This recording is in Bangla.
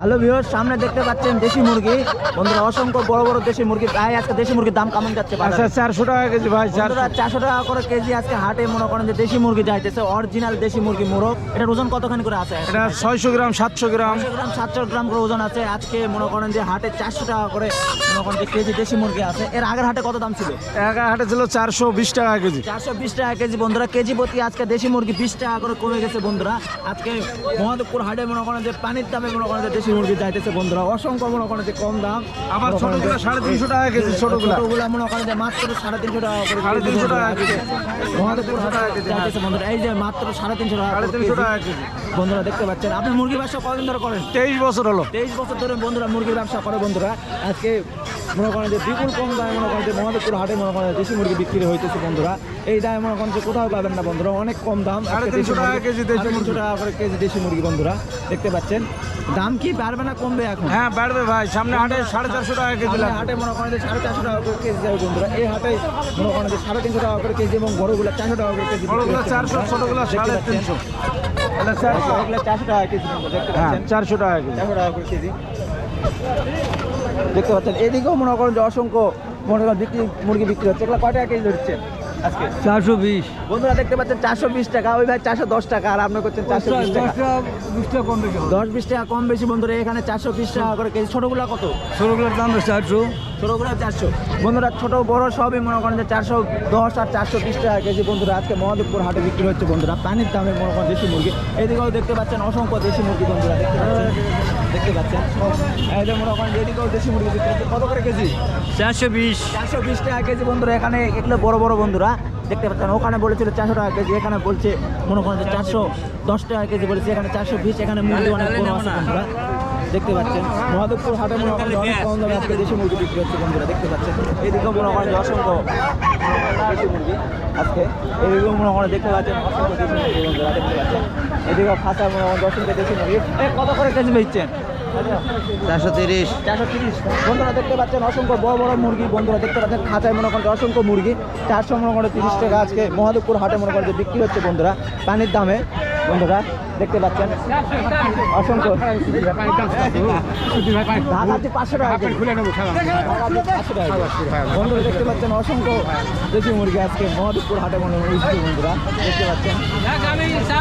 হ্যালো ভিউয়ার্স, সামনে দেখতে পাচ্ছেন দেশি মুরগি বন্ধুরা, অসংখ্য বড় বড় দেশি মুরগি। ভাই আজকে দেশি মুরগির দাম কেমন যাচ্ছে? আচ্ছা 400 টাকা কেজি ভাই। 400 টাকা করে কেজি আজকে হাটে মনে করেন যে দেশি মুরগি যাইতেছে, অরিজিনাল দেশি মুরগি মোরগ। এটার ওজন কতখানি করে আছে? এটা 600 গ্রাম 700 গ্রাম 700 গ্রাম করে ওজন আছে। আজকে মনে করেন যে হাটে 400 টাকা করে মনে করেন যে কেজি দেশি মুরগি আছে। এর আগের হাটে কত দাম ছিল? একা হাটে ছিল 420 টাকা কেজি। 420 টাকা কেজি বন্ধুরা। কেজি প্রতি আজকে দেশি মুরগি 20 টাকা করে কমে গেছে বন্ধুরা। আজকে মহাদেবপুর হাটে মনে করেন যে পানির দামে মনে করেন যে দেশি মুরগি যাইতেছে বন্ধুরা, অসংখ্য মনে করেন যে কম দাম। আবার ছোটগুলো 350 টাকা কেজি। ছোটগুলো মনে করেন যে মাত্র 350 টাকা করে। 350 টাকা কেজি মহাদেবপুর হাটে যাইতেছে বন্ধুরা। এই যে মাত্র 350 টাকা 350 টাকা কেজি বন্ধুরা দেখতে পাচ্ছেন। আপনি মুরগির ব্যবসা কতদিন ধরে করেন? 23 বছর হলো। 23 বছর ধরে বন্ধুরা মুরগির ব্যবসা করে বন্ধুরা। আজকে মনে করেন যে বিপুল কম দামে মনে করেন যে মহাদেবপুর হাটে মনে করেন দেশি মুরগি বিক্রি হইতেছে বন্ধুরা। এই দামে মনে করেন যে কোথাও পাবেন না বন্ধুরা, অনেক কম দাম। 350 টাকা কেজি দেশি মুরগি। 350 টাকা করে কেজি দেশি মুরগি বন্ধুরা দেখতে পাচ্ছেন। দাম কি বাড়বে না কমবে এখন? হ্যাঁ বাড়বে ভাই, সামনে হাটে 450 টাকা কেজি লাগবে। হাটে মনে করেন যে 450 টাকা করে কেজি যাবে বন্ধুরা। এই হাটে মনে করেন যে 350 টাকা করে কেজি এবং বড়গুলো 400 টাকা করে কেজি। বড়গুলো 400, ছোটগুলো 350। এটা 400 টাকা কেজি দেখতে হ্যাঁ পাচ্ছেন। 400 টাকা কেজি। 400 টাকা করে কেজি দেখতে পাচ্ছেন। এদিকেও মনে করেন যে অসংখ্য মনে করেন মুরগি বিক্রি হচ্ছে। এগুলো কয় টাকা কেজি ধরছে আজকে? 420 বন্ধুরা দেখতে পাচ্ছেন 420 টাকা, ওই ভাই 410 টাকা, আর আপনি করছেন 420 টাকা। 20 টাকা কম বেশি। 10-20 টাকা কম বেশি বন্ধুরা। এখানে 420 টাকা করে কেজি। ছোটগুলা কত? ছোটগুলোর দাম 400। ছোটগুলা 400 বন্ধুরা। ছোট বড় সবই মনে করেন যে 410 আর 420 টাকা কেজি বন্ধুরা। আজকে মহাদেবপুর হাটে বিক্রি হচ্ছে বন্ধুরা পানির দামে মনে করেন দেশি মুরগি। এদিকেও দেখতে পাচ্ছেন অসংখ্য দেশি মুরগি বন্ধুরা দেখতে পাচ্ছেন। এই যে মনে করেন এদিকেও দেশি মুরগি বিক্রি হচ্ছে। কত করে কেজি? 420 টাকা কেজি বন্ধুরা। এখানে এগুলো বড় বড় বন্ধুরা দেখতে পাচ্ছেন। ওখানে বলেছিল 400 টাকা কেজি, এখানে বলছে মনে করেন যে 410 টাকা কেজি বলেছে। এখানে 420। এখানে মুরগি অনেক বড় আছে বন্ধুরা দেখতে পাচ্ছেন। মহাদেবপুর হাটে মনে করেন অনেক কম দামে আজকে দেশি মুরগি বিক্রি হচ্ছে বন্ধুরা দেখতে পাচ্ছেন। এইদিকেও মনে করেন যে অসংখ্য দেশি মুরগি আজকে। এইদিকেও মনে করেন দেখতে পাচ্ছেন অসংখ্য দেশি মুরগি বন্ধুরা দেখতে পাচ্ছেন। এদিকেও খাঁচা মনে করেন অসংখ্য দেশি মুরগি। কত করে কেজি বেচছেন? 430 বন্ধুরা দেখতে পাচ্ছেন অসংখ্য বড় বড় মুরগি বন্ধুরা দেখতে পাচ্ছেন। খাঁচায় মনে করেন অসংখ্য মুরগি 400 মনে করেন 30 টাকা আজকে মহাদেবপুর হাটে মনে করেন যে বিক্রি হচ্ছে বন্ধুরা পানির দামে বন্ধুরা দেখতে পাচ্ছেন। অসংখ্য 500 টাকা বন্ধুরা দেখতে পাচ্ছেন। অসংখ্য দেশি মুরগি আজকে মহাদেবপুর হাটে মনে হয় বন্ধুরা দেখতে পাচ্ছেন।